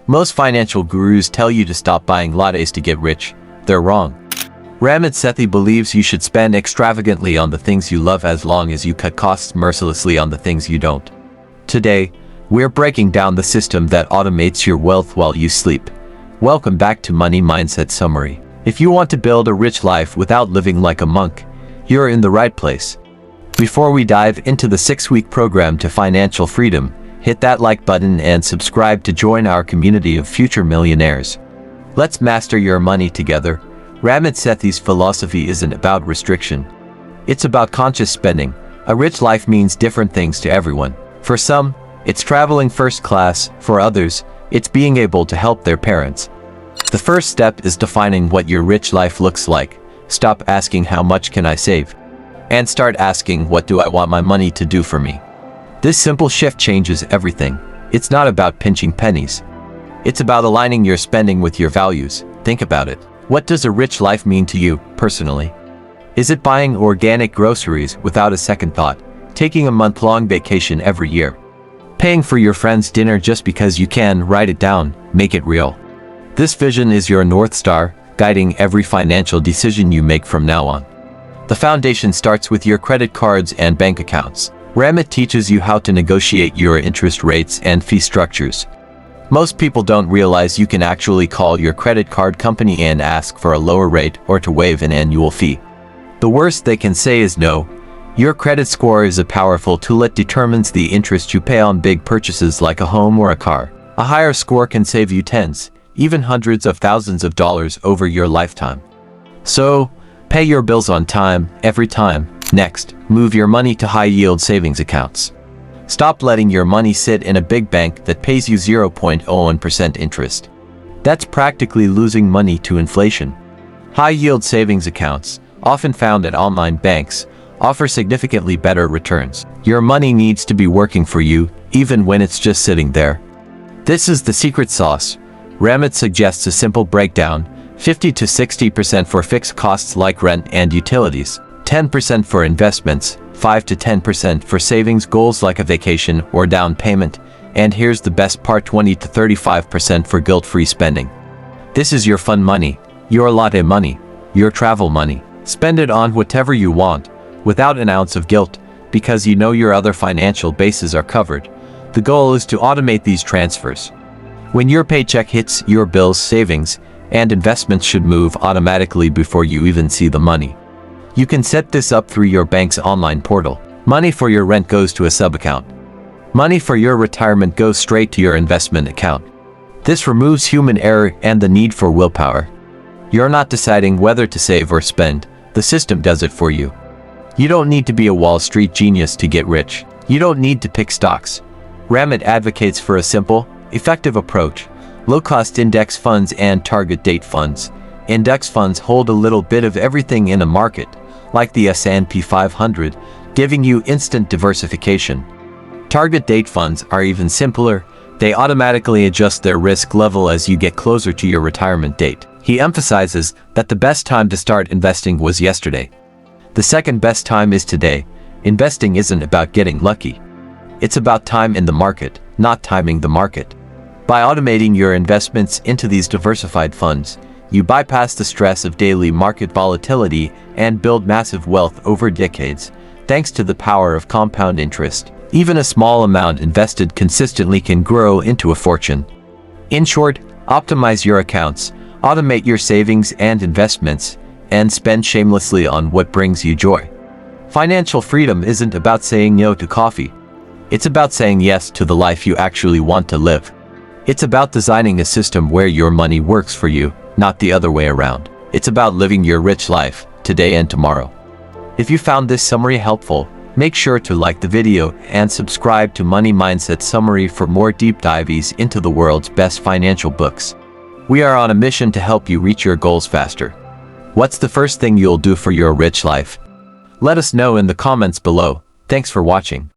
Most financial gurus tell you to stop buying lattes to get rich. They're wrong. Ramit Sethi believes you should spend extravagantly on the things you love as long as you cut costs mercilessly on the things you don't. Today, we're breaking down the system that automates your wealth while you sleep. Welcome back to Money Mindset Summary. If you want to build a rich life without living like a monk, you're in the right place. Before we dive into the 6-week program to financial freedom, hit that like button and subscribe to join our community of future millionaires. Let's master your money together. Ramit Sethi's philosophy isn't about restriction. It's about conscious spending. A rich life means different things to everyone. For some, it's traveling first class. For others, it's being able to help their parents. The first step is defining what your rich life looks like. Stop asking how much can I save, and start asking what do I want my money to do for me. This simple shift changes everything. It's not about pinching pennies. It's about aligning your spending with your values. Think about it. What does a rich life mean to you, personally? Is it buying organic groceries without a second thought? Taking a month-long vacation every year? Paying for your friend's dinner just because you can? Write it down. Make it real. This vision is your North Star, guiding every financial decision you make from now on. The foundation starts with your credit cards and bank accounts. Ramit teaches you how to negotiate your interest rates and fee structures. Most people don't realize you can actually call your credit card company and ask for a lower rate or to waive an annual fee. The worst they can say is no. Your credit score is a powerful tool that determines the interest you pay on big purchases like a home or a car. A higher score can save you tens, even hundreds of thousands of dollars over your lifetime. So, pay your bills on time, every time. Next, move your money to high-yield savings accounts. Stop letting your money sit in a big bank that pays you 0.01% interest. That's practically losing money to inflation. High-yield savings accounts, often found at online banks, offer significantly better returns. Your money needs to be working for you, even when it's just sitting there. This is the secret sauce. Ramit suggests a simple breakdown: 50 to 60% for fixed costs like rent and utilities, 10% for investments, 5 to 10% for savings goals like a vacation or down payment, and here's the best part: 20 to 35% for guilt-free spending. This is your fun money, your latte money, your travel money. Spend it on whatever you want, without an ounce of guilt, because you know your other financial bases are covered. The goal is to automate these transfers. When your paycheck hits, your bills, savings, and investments should move automatically before you even see the money. You can set this up through your bank's online portal. Money for your rent goes to a sub-account. Money for your retirement goes straight to your investment account. This removes human error and the need for willpower. You're not deciding whether to save or spend. The system does it for you. You don't need to be a Wall Street genius to get rich. You don't need to pick stocks. Ramit advocates for a simple, effective approach: low-cost index funds and target date funds. Index funds hold a little bit of everything in a market, like the S&P 500, giving you instant diversification. Target date funds are even simpler. They automatically adjust their risk level as you get closer to your retirement date. He emphasizes that the best time to start investing was yesterday. The second best time is today. Investing isn't about getting lucky. It's about time in the market, not timing the market. By automating your investments into these diversified funds, you bypass the stress of daily market volatility and build massive wealth over decades, thanks to the power of compound interest. Even a small amount invested consistently can grow into a fortune. In short, optimize your accounts, automate your savings and investments, and spend shamelessly on what brings you joy. Financial freedom isn't about saying no to coffee. It's about saying yes to the life you actually want to live. It's about designing a system where your money works for you, not the other way around. It's about living your rich life, today and tomorrow. If you found this summary helpful, make sure to like the video and subscribe to Money Mindset Summary for more deep dives into the world's best financial books. We are on a mission to help you reach your goals faster. What's the first thing you'll do for your rich life? Let us know in the comments below. Thanks for watching.